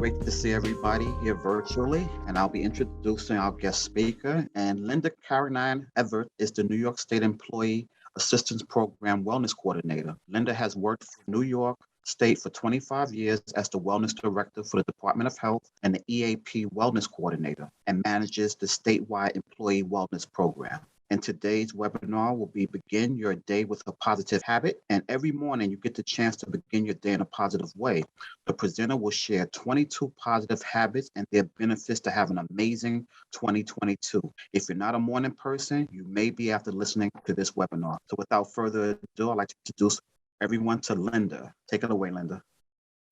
Great to see everybody here virtually, and I'll be introducing our guest speaker. And Linda Carignan-Everts is the New York State Employee Assistance Program Wellness Coordinator. Linda has worked for New York State for 25 years as the Wellness Director for the Department of Health and the EAP Wellness Coordinator, and manages the statewide Employee Wellness Program. And today's webinar will be Begin Your Day with a Positive Habit. And every morning you get the chance to begin your day in a positive way. The presenter will share 22 positive habits and their benefits to have an amazing 2022. If you're not a morning person, you may be after listening to this webinar. So without further ado, I'd like to introduce everyone to Linda. Take it away, Linda.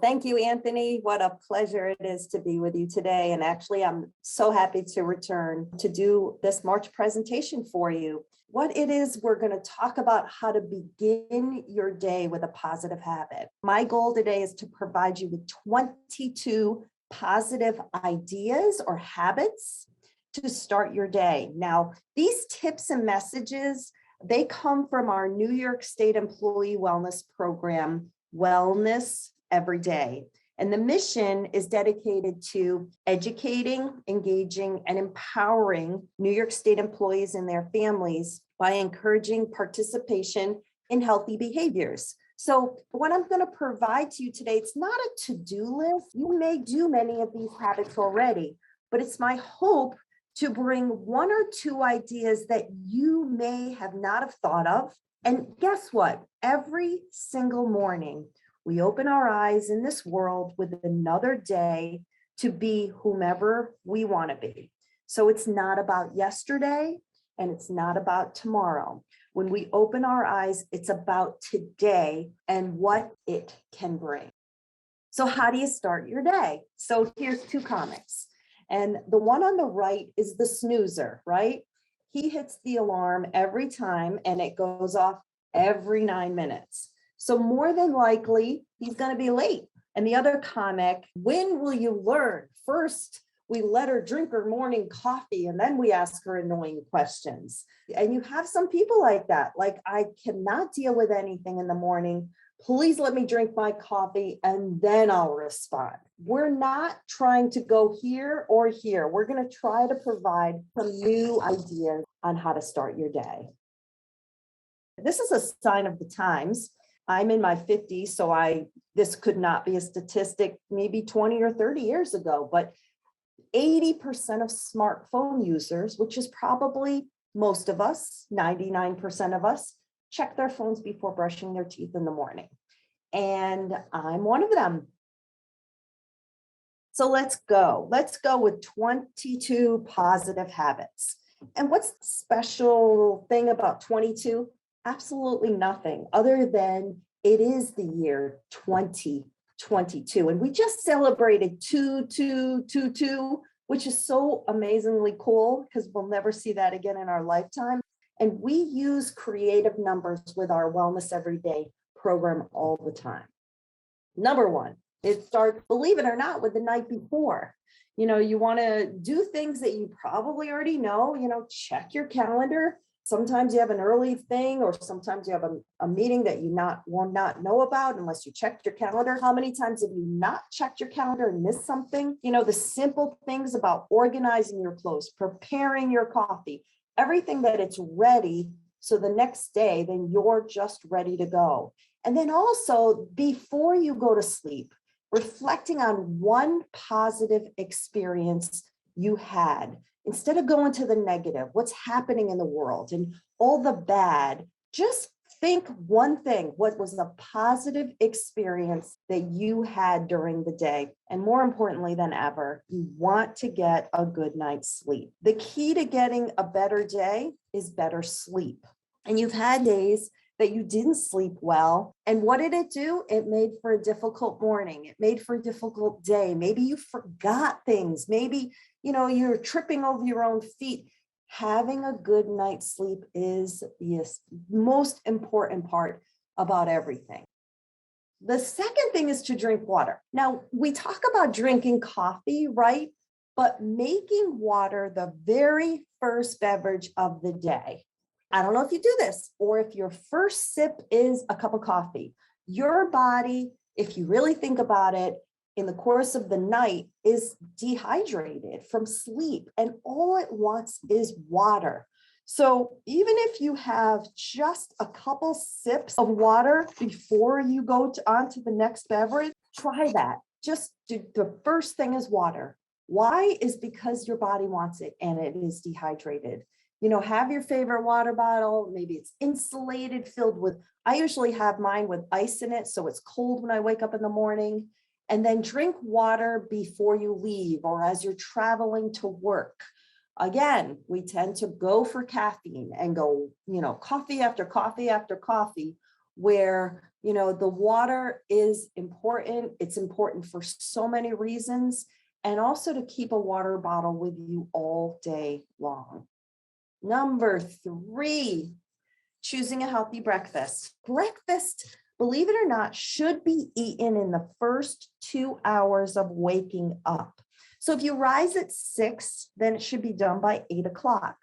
Thank you, Anthony. What a pleasure it is to be with you today. And actually, I'm so happy to return to do this March presentation for you. What it is, we're going to talk about how to begin your day with a positive habit. My goal today is to provide you with 22 positive ideas or habits to start your day. Now, these tips and messages, they come from our New York State Employee Wellness Program, Wellness Every Day. And the mission is dedicated to educating, engaging, and empowering New York State employees and their families by encouraging participation in healthy behaviors. So what I'm going to provide to you today, it's not a to-do list. You may do many of these habits already, but it's my hope to bring one or two ideas that you may have not have thought of. And guess what? Every single morning, we open our eyes in this world with another day to be whomever we want to be. So it's not about yesterday and it's not about tomorrow. When we open our eyes, it's about today and what it can bring. So how do you start your day? So here's two comics. And the one on the right is the snoozer, right? He hits the alarm every time and it goes off every 9 minutes. So more than likely, he's going to be late. And the other comic, when will you learn? First, we let her drink her morning coffee and then we ask her annoying questions. And you have some people like that, like, I cannot deal with anything in the morning. Please let me drink my coffee and then I'll respond. We're not trying to go here or here. We're going to try to provide some new ideas on how to start your day. This is a sign of the times. I'm in my 50s, so this could not be a statistic maybe 20 or 30 years ago, but 80% of smartphone users, which is probably most of us, 99% of us, check their phones before brushing their teeth in the morning. And I'm one of them. So let's go. Let's go with 22 positive habits. And what's the special thing about 22? Absolutely nothing other than it is the year 2022. And we just celebrated 2222, which is so amazingly cool because we'll never see that again in our lifetime. And we use creative numbers with our Wellness Everyday program all the time. Number one, it starts, believe it or not, with the night before. You want to do things that you probably already know, check your calendar. Sometimes you have an early thing, or sometimes you have a meeting that you will not know about unless you checked your calendar. How many times have you not checked your calendar and missed something? The simple things about organizing your clothes, preparing your coffee, everything that it's ready. So the next day, then you're just ready to go. And then also before you go to sleep, reflecting on one positive experience you had. Instead of going to the negative, what's happening in the world and all the bad, just think one thing. What was the positive experience that you had during the day? And more importantly than ever, you want to get a good night's sleep. The key to getting a better day is better sleep. And you've had days that you didn't sleep well. And what did it do? It made for a difficult morning. It made for a difficult day. Maybe you forgot things. Maybe, you're tripping over your own feet. Having a good night's sleep is the most important part about everything. The second thing is to drink water. Now, we talk about drinking coffee, right? But making water the very first beverage of the day. I don't know if you do this, or if your first sip is a cup of coffee. Your body, if you really think about it, in the course of the night is dehydrated from sleep, and all it wants is water. So even if you have just a couple sips of water before you go onto the next beverage, try that. Just do, the first thing is water. Why? Is because your body wants it and it is dehydrated. Have your favorite water bottle. Maybe it's insulated, filled with, I usually have mine with ice in it, so it's cold when I wake up in the morning. And then drink water before you leave or as you're traveling to work. Again, we tend to go for caffeine and go, coffee after coffee after coffee, where, the water is important. It's important for so many reasons, and also to keep a water bottle with you all day long. Number 3, choosing a healthy breakfast. Breakfast, believe it or not, should be eaten in the first 2 hours of waking up. So if you rise at 6, then it should be done by 8 o'clock.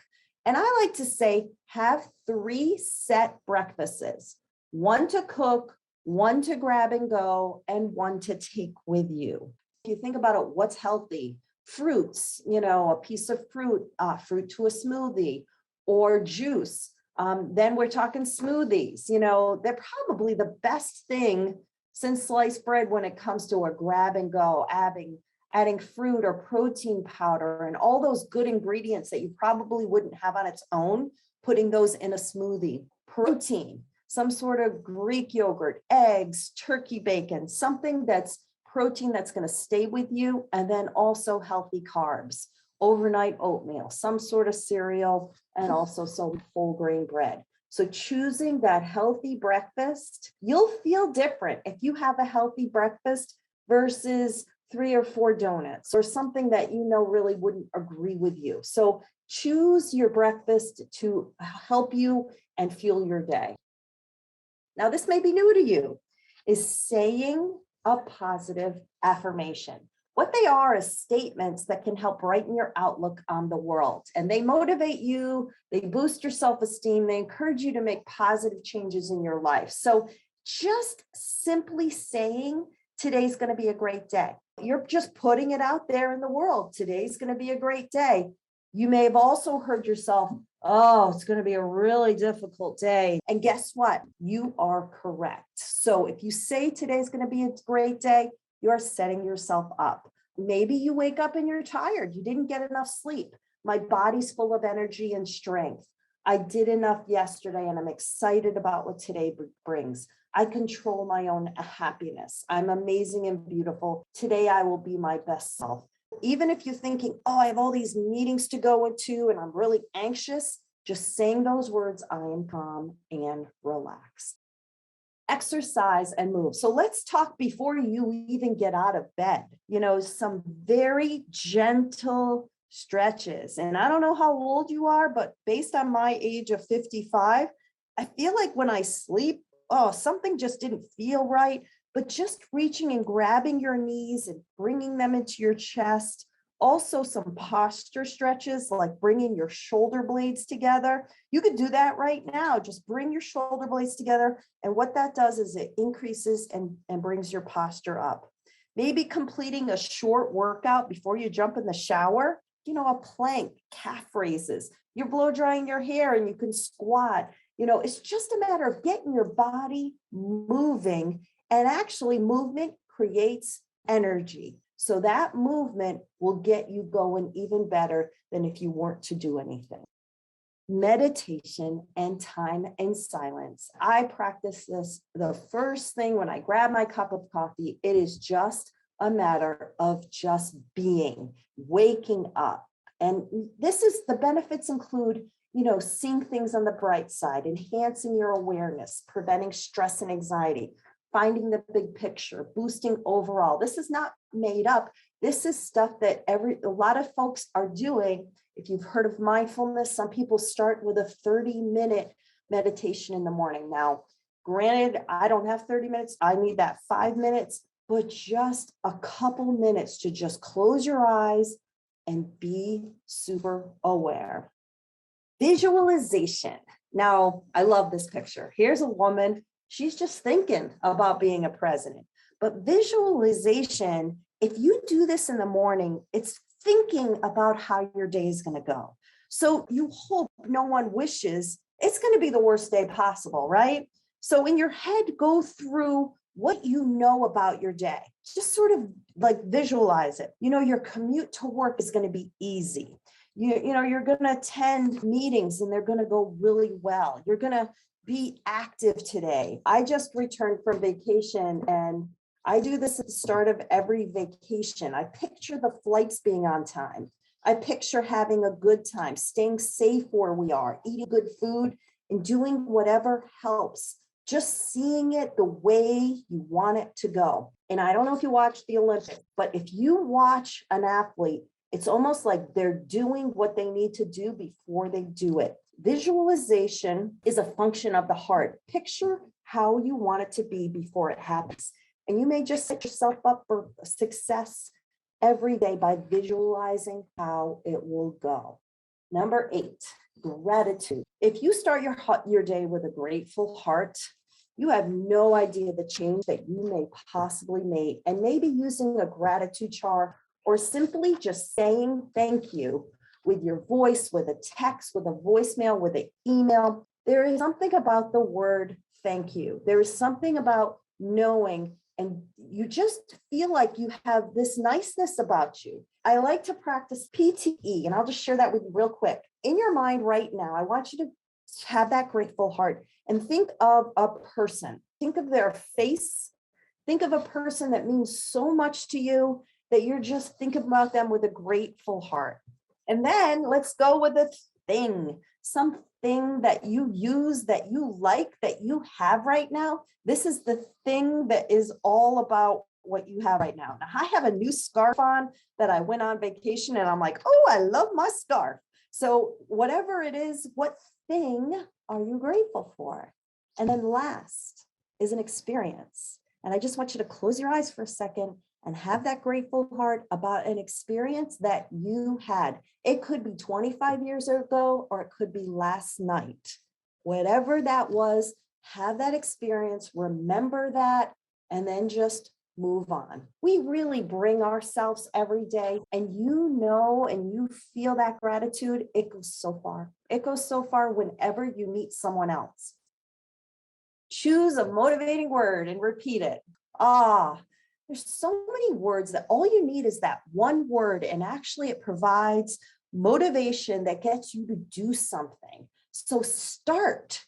And I like to say, have 3 set breakfasts, 1 to cook, 1 to grab and go, and 1 to take with you. If you think about it, what's healthy? Fruits, a piece of fruit, fruit to a smoothie or juice. Then we're talking smoothies. They're probably the best thing since sliced bread when it comes to a grab and go, adding fruit or protein powder and all those good ingredients that you probably wouldn't have on its own, putting those in a smoothie. Protein, some sort of Greek yogurt, eggs, turkey bacon, something that's protein that's going to stay with you, and then also healthy carbs, overnight oatmeal, some sort of cereal, and also some whole grain bread. So choosing that healthy breakfast, you'll feel different if you have a healthy breakfast versus 3 or 4 donuts or something that really wouldn't agree with you. So choose your breakfast to help you and fuel your day. Now, this may be new to you, is saying a positive affirmation. What they are is statements that can help brighten your outlook on the world. And they motivate you, they boost your self-esteem, they encourage you to make positive changes in your life. So just simply saying, today's going to be a great day. You're just putting it out there in the world. Today's going to be a great day. You may have also heard yourself, oh, it's going to be a really difficult day. And guess what? You are correct. So if you say today's going to be a great day, you're setting yourself up. Maybe you wake up and you're tired. You didn't get enough sleep. My body's full of energy and strength. I did enough yesterday and I'm excited about what today brings. I control my own happiness. I'm amazing and beautiful. Today I will be my best self. Even if you're thinking, oh, I have all these meetings to go into and I'm really anxious, just saying those words, I am calm and relaxed. Exercise and move. So let's talk before you even get out of bed, some very gentle stretches. And I don't know how old you are, but based on my age of 55, I feel like when I sleep, something just didn't feel right. But just reaching and grabbing your knees and bringing them into your chest. Also some posture stretches, like bringing your shoulder blades together. You could do that right now. Just bring your shoulder blades together. And what that does is it increases and brings your posture up. Maybe completing a short workout before you jump in the shower, a plank, calf raises. You're blow drying your hair and you can squat. It's just a matter of getting your body moving. And actually, movement creates energy. So that movement will get you going even better than if you weren't to do anything. Meditation and time and silence. I practice this the first thing when I grab my cup of coffee. It is just a matter of just being, waking up. And the benefits include, seeing things on the bright side, enhancing your awareness, preventing stress and anxiety, finding the big picture, boosting overall. This is not made up. This is stuff that a lot of folks are doing. If you've heard of mindfulness, some people start with a 30-minute meditation in the morning. Now, granted, I don't have 30 minutes. I need that 5 minutes, but just a couple minutes to just close your eyes and be super aware. Visualization. Now, I love this picture. Here's a woman. She's just thinking about being a president, But visualization, if you do this in the morning, it's thinking about how your day is going to go. So you hope, no one wishes it's going to be the worst day possible, right? So in your head, go through what you know about your day. Just sort of like visualize it. Your commute to work is going to be easy. You're going to attend meetings and they're going to go really well. You're going to be active today. I just returned from vacation, and I do this at the start of every vacation. I picture the flights being on time. I picture having a good time, staying safe where we are, eating good food, and doing whatever helps. Just seeing it the way you want it to go. And I don't know if you watch the Olympics, but if you watch an athlete, it's almost like they're doing what they need to do before they do it. Visualization is a function of the heart. Picture how you want it to be before it happens. And you may just set yourself up for success every day by visualizing how it will go. Number 8, gratitude. If you start your day with a grateful heart, you have no idea the change that you may possibly make. And maybe using a gratitude jar, or simply just saying thank you with your voice, with a text, with a voicemail, with an email. There is something about the word thank you. There is something about knowing, and you just feel like you have this niceness about you. I like to practice PTE, and I'll just share that with you real quick. In your mind right now, I want you to have that grateful heart and think of a person. Think of their face. Think of a person that means so much to you that you're just thinking about them with a grateful heart. And then let's go with a thing, something that you use, that you like, that you have right now. This is the thing that is all about what you have right now. Now, I have a new scarf on that I went on vacation, and I'm like, oh, I love my scarf. So whatever it is, what thing are you grateful for? And then last is an experience. And I just want you to close your eyes for a second and have that grateful heart about an experience that you had. It could be 25 years ago, or it could be last night. Whatever that was, have that experience, remember that, and then just move on. We really bring ourselves every day, and and you feel that gratitude. It goes so far. It goes so far whenever you meet someone else. Choose a motivating word and repeat it. There's so many words that all you need is that one word, and actually it provides motivation that gets you to do something. So start.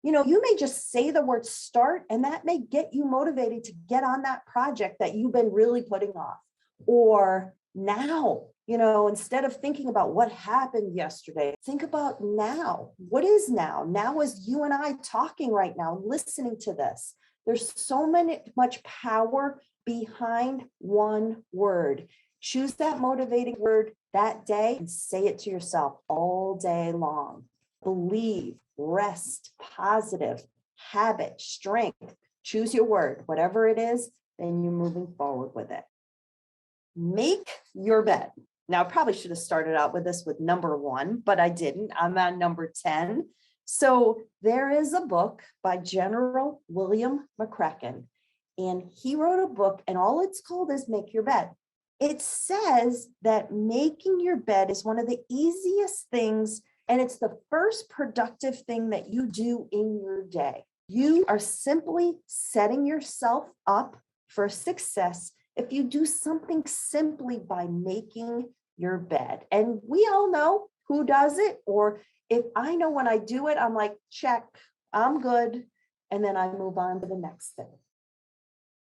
You may just say the word start, and that may get you motivated to get on that project that you've been really putting off. Or now, instead of thinking about what happened yesterday, think about now. What is now? Now is you and I talking right now, listening to this. There's so much power behind one word. Choose that motivating word that day and say it to yourself all day long. Believe, rest, positive, habit, strength. Choose your word, whatever it is, then you're moving forward with it. Make your bed. Now, I probably should have started out with this with number 1, but I didn't. I'm on number 10. So there is a book by General William McCracken, and he wrote a book, and all it's called is Make Your Bed. It says that making your bed is one of the easiest things, and it's the first productive thing that you do in your day. You are simply setting yourself up for success if you do something simply by making your bed. And we all know who does it, or if I know when I do it, I'm like, check, I'm good. And then I move on to the next thing.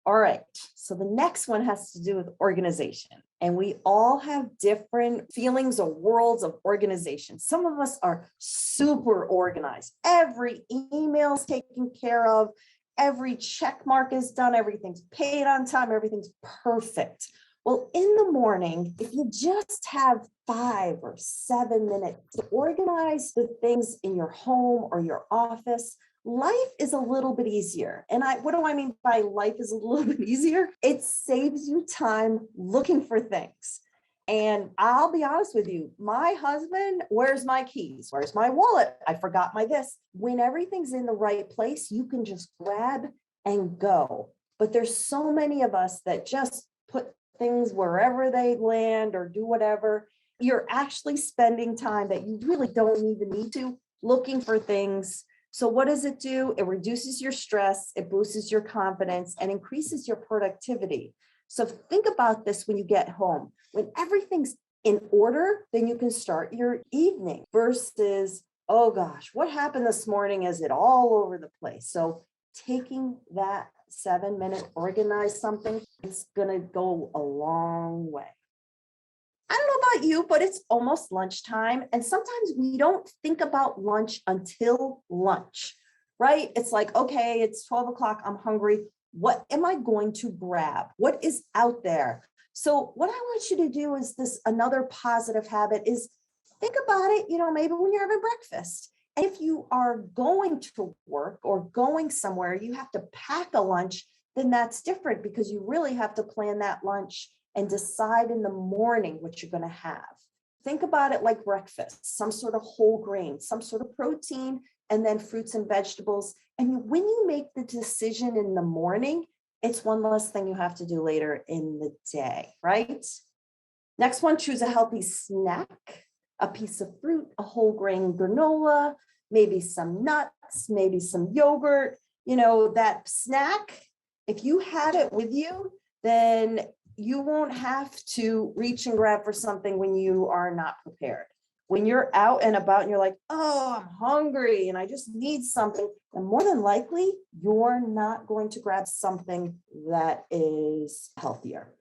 All right, so the next one has to do with organization. And we all have different feelings or worlds of organization. Some of us are super organized. Every email is taken care of. Every check mark is done. Everything's paid on time. Everything's perfect. Well, in the morning, if you just have 5 or 7 minutes to organize the things in your home or your office, life is a little bit easier. And what do I mean by life is a little bit easier? It saves you time looking for things. And I'll be honest with you, my husband, where's my keys? Where's my wallet? I forgot my this. When everything's in the right place, you can just grab and go. But there's so many of us that just put things wherever they land or do whatever. You're actually spending time that you really don't even need to, looking for things. So what does it do? It reduces your stress, it boosts your confidence, and increases your productivity. So think about this when you get home. When everything's in order, then you can start your evening versus, oh gosh, what happened this morning? Is it all over the place? So taking that 7-minute organize something, it's going to go a long way. I don't know about you, but it's almost lunchtime. And sometimes we don't think about lunch until lunch, right? It's like, okay, it's 12 o'clock. I'm hungry. What am I going to grab? What is out there? So what I want you to do is this another positive habit is think about it, maybe when you're having breakfast. And if you are going to work or going somewhere, you have to pack a lunch, then that's different because you really have to plan that lunch and decide in the morning what you're going to have. Think about it like breakfast, some sort of whole grain, some sort of protein, and then fruits and vegetables. And when you make the decision in the morning, it's one less thing you have to do later in the day, right? Next one, choose a healthy snack, a piece of fruit, a whole grain granola, maybe some nuts, maybe some yogurt. That snack, if you have it with you, then you won't have to reach and grab for something when you are not prepared. When you're out and about and you're like, oh, I'm hungry and I just need something, and more than likely, you're not going to grab something that is healthier.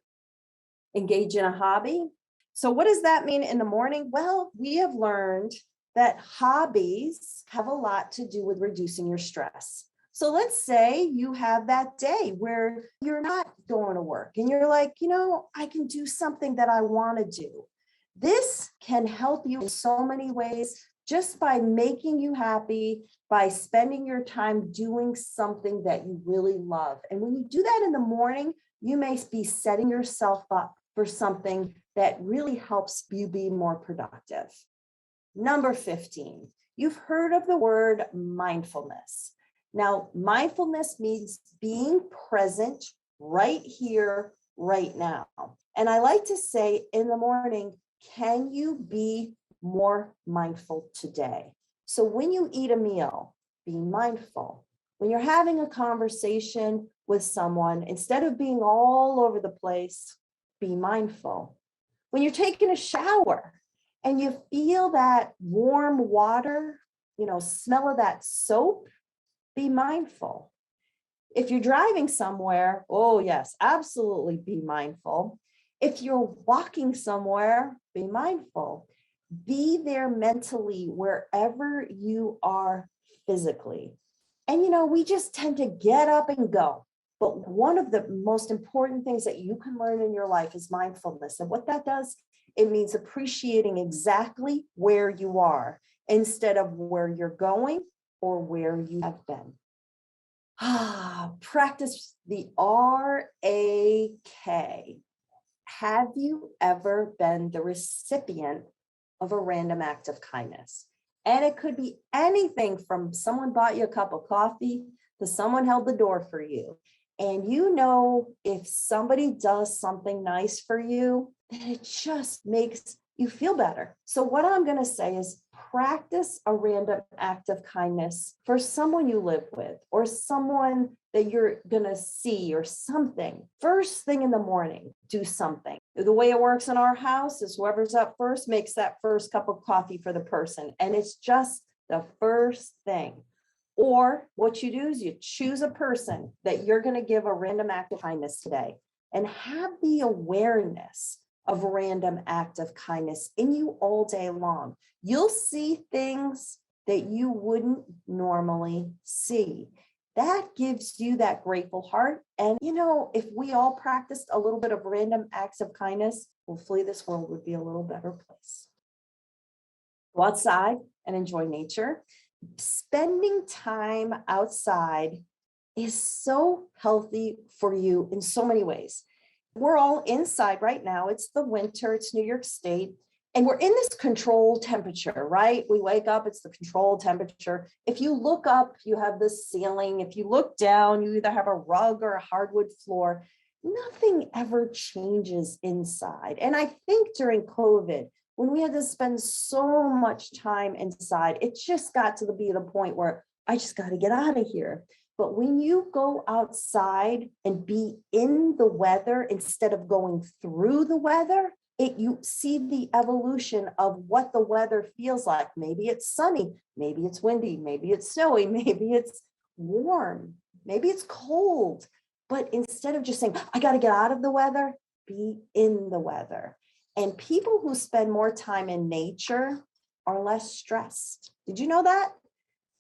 Engage in a hobby. So what does that mean in the morning? Well, we have learned that hobbies have a lot to do with reducing your stress. So let's say you have that day where you're not going to work and you're like, I can do something that I want to do. This can help you in so many ways just by making you happy, by spending your time doing something that you really love. And when you do that in the morning, you may be setting yourself up for something that really helps you be more productive. Number 15, you've heard of the word mindfulness. Now, mindfulness means being present right here, right now. And I like to say in the morning, can you be more mindful today? So when you eat a meal, be mindful. When you're having a conversation with someone, instead of being all over the place, be mindful. When you're taking a shower and you feel that warm water, smell of that soap, be mindful. If you're driving somewhere, oh yes, absolutely be mindful. If you're walking somewhere, be mindful. Be there mentally wherever you are physically. And we just tend to get up and go. But one of the most important things that you can learn in your life is mindfulness. And what that does, it means appreciating exactly where you are instead of where you're going or where you have been. Practice the RAK. Have you ever been the recipient of a random act of kindness? And it could be anything from someone bought you a cup of coffee to someone held the door for you. And if somebody does something nice for you, then it just makes you feel better. So what I'm going to say is practice a random act of kindness for someone you live with or someone that you're going to see or something. First thing in the morning, do something. The way it works in our house is whoever's up first makes that first cup of coffee for the person. And it's just the first thing. Or what you do is you choose a person that you're going to give a random act of kindness today and have the awareness of a random act of kindness in you all day long. You'll see things that you wouldn't normally see. That gives you that grateful heart. And, if we all practiced a little bit of random acts of kindness, hopefully this world would be a little better place. Go outside and enjoy nature. Spending time outside is so healthy for you in so many ways. We're all inside right now. It's the winter, it's New York State. And we're in this controlled temperature, right? We wake up, it's the controlled temperature. If you look up, you have the ceiling. If you look down, you either have a rug or a hardwood floor. Nothing ever changes inside. And I think during COVID, when we had to spend so much time inside, it just got to be the point where I just got to get out of here. But when you go outside and be in the weather instead of going through the weather, you see the evolution of what the weather feels like. Maybe it's sunny, maybe it's windy, maybe it's snowy, maybe it's warm, maybe it's cold. But instead of just saying, I got to get out of the weather, be in the weather. And people who spend more time in nature are less stressed. Did you know that?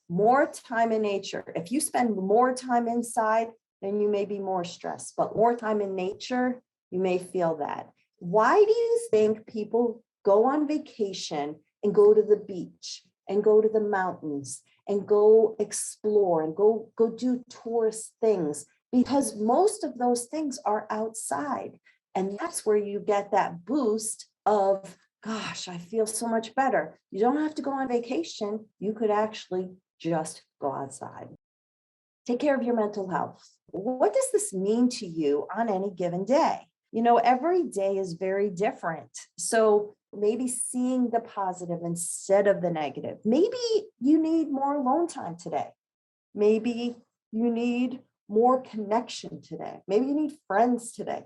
More time in nature. If you spend more time inside, then you may be more stressed, but more time in nature, you may feel that. Why do you think people go on vacation and go to the beach and go to the mountains and go explore and go do tourist things? Because most of those things are outside. And that's where you get that boost of, gosh, I feel so much better. You don't have to go on vacation. You could actually just go outside. Take care of your mental health. What does this mean to you on any given day? You know, every day is very different. So maybe seeing the positive instead of the negative. Maybe you need more alone time today. Maybe you need more connection today. Maybe you need friends today.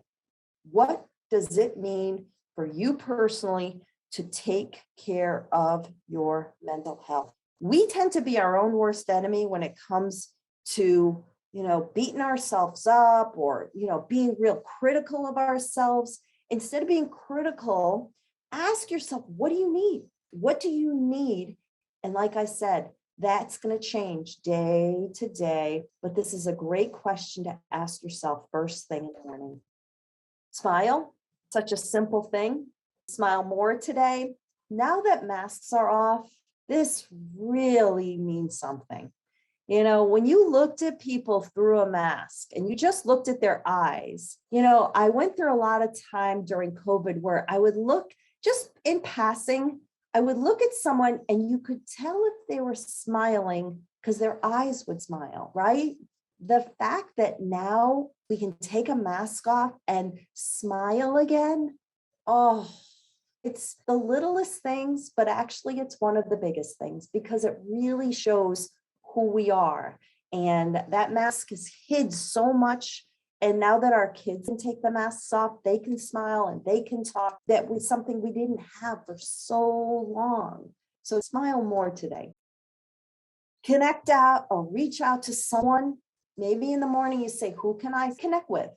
What does it mean for you personally to take care of your mental health? We tend to be our own worst enemy when it comes to, beating ourselves up or, being real critical of ourselves. Instead of being critical, ask yourself, what do you need? What do you need? And like I said, that's going to change day to day, but this is a great question to ask yourself first thing in the morning. Smile, such a simple thing. Smile more today. Now that masks are off, this really means something. When you looked at people through a mask and you just looked at their eyes, I went through a lot of time during COVID where I would look just in passing, I would look at someone and you could tell if they were smiling because their eyes would smile, right? The fact that now we can take a mask off and smile again, it's the littlest things, but actually it's one of the biggest things because it really shows who we are. And that mask has hid so much. And now that our kids can take the masks off, they can smile and they can talk. That was something we didn't have for so long. So smile more today. Connect out or reach out to someone. Maybe in the morning you say, who can I connect with?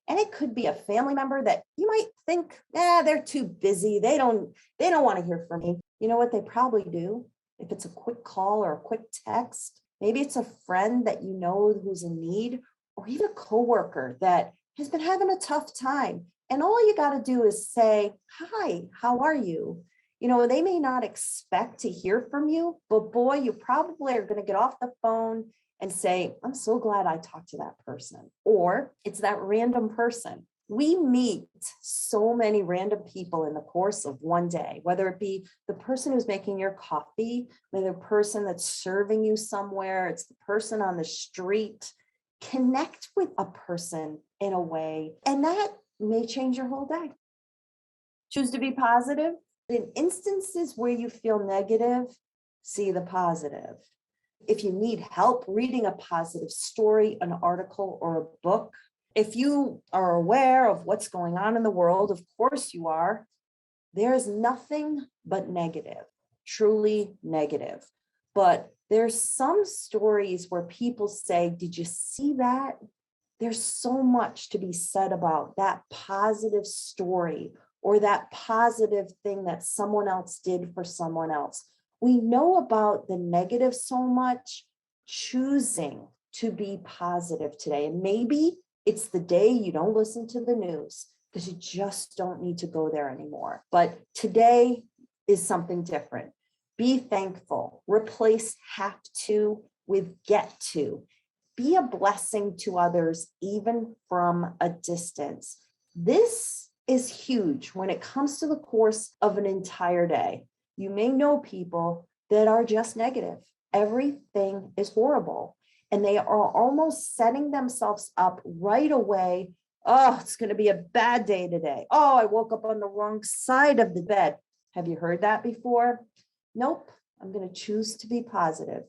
And it could be a family member that you might think, they're too busy. They don't want to hear from me. You know what they probably do? If it's a quick call or a quick text, maybe it's a friend that you know who's in need, or even a coworker that has been having a tough time. And all you got to do is say, hi, how are you? They may not expect to hear from you, but boy, you probably are going to get off the phone and say, I'm so glad I talked to that person. Or it's that random person. We meet so many random people in the course of one day, whether it be the person who's making your coffee, whether the person that's serving you somewhere, it's the person on the street. Connect with a person in a way, and that may change your whole day. Choose to be positive. In instances where you feel negative, see the positive. If you need help reading a positive story, an article, or a book, if you are aware of what's going on in the world, of course you are, there's nothing but negative, truly negative. But there's some stories where people say, did you see that? There's so much to be said about that positive story or that positive thing that someone else did for someone else. We know about the negative so much, choosing to be positive today. And maybe it's the day you don't listen to the news because you just don't need to go there anymore. But today is something different. Be thankful. Replace have to with get to. Be a blessing to others, even from a distance. This is huge when it comes to the course of an entire day. You may know people that are just negative. Everything is horrible. And they are almost setting themselves up right away. Oh, it's going to be a bad day today. Oh, I woke up on the wrong side of the bed. Have you heard that before? Nope. I'm going to choose to be positive.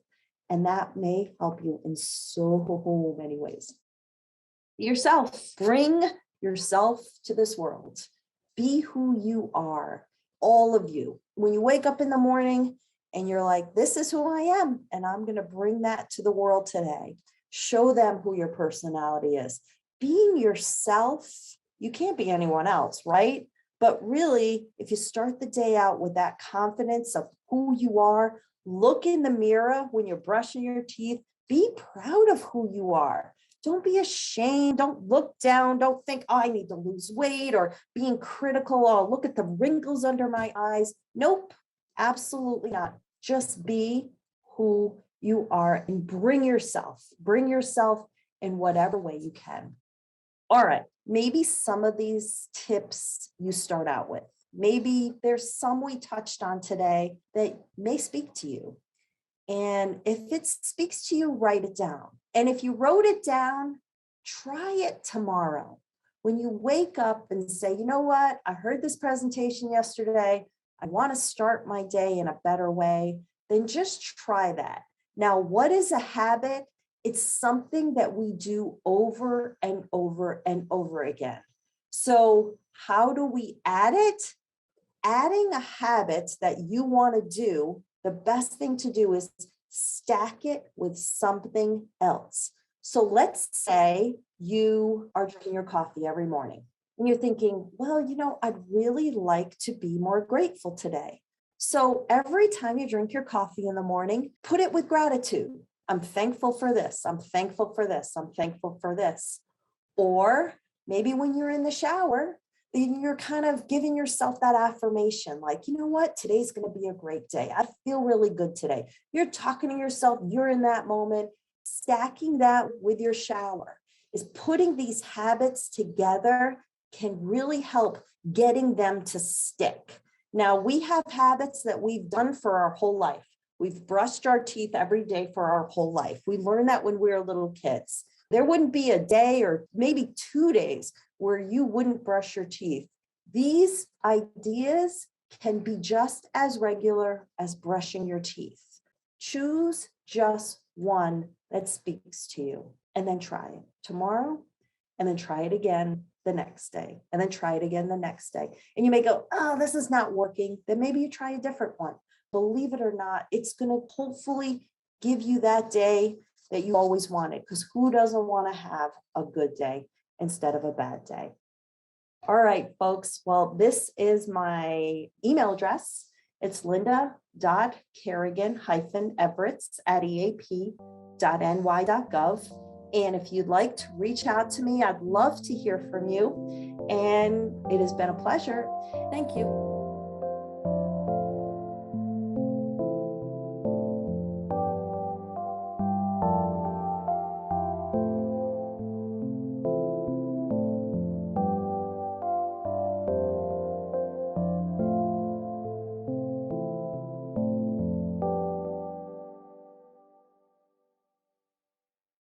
And that may help you in so many ways. Yourself, bring yourself to this world. Be who you are, all of you. When you wake up in the morning and you're like, this is who I am, and I'm going to bring that to the world today. Show them who your personality is. Being yourself, you can't be anyone else, right? But really, if you start the day out with that confidence of who you are, look in the mirror when you're brushing your teeth, be proud of who you are. Don't be ashamed. Don't look down. Don't think, oh, I need to lose weight, or being critical. Oh, look at the wrinkles under my eyes. Nope, absolutely not. Just be who you are and bring yourself in whatever way you can. All right, maybe some of these tips you start out with. Maybe there's some we touched on today that may speak to you. And if it speaks to you, write it down. And if you wrote it down, try it tomorrow. When you wake up and say, you know what, I heard this presentation yesterday. I want to start my day in a better way. Then just try that. Now, what is a habit? It's something that we do over and over and over again. So how do we add it? Adding a habit that you want to do, the best thing to do is stack it with something else. So let's say you are drinking your coffee every morning and you're thinking, well, I'd really like to be more grateful today. So every time you drink your coffee in the morning, put it with gratitude. I'm thankful for this. I'm thankful for this. I'm thankful for this. Or maybe when you're in the shower, you're kind of giving yourself that affirmation, like, you know what, today's going to be a great day. I feel really good today. You're talking to yourself. You're in that moment. Stacking that with your shower is putting these habits together can really help getting them to stick. Now, we have habits that we've done for our whole life. We've brushed our teeth every day for our whole life. We learned that when we were little kids. There wouldn't be a day or maybe 2 days where you wouldn't brush your teeth. These ideas can be just as regular as brushing your teeth. Choose just one that speaks to you and then try it tomorrow, and then try it again the next day, and then try it again the next day. And you may go, oh, this is not working. Then maybe you try a different one. Believe it or not, it's going to hopefully give you that day that you always wanted, because who doesn't want to have a good day instead of a bad day? All right, folks. Well, this is my email address. It's linda.carignan-Everts@eap.ny.gov. And if you'd like to reach out to me, I'd love to hear from you. And it has been a pleasure. Thank you.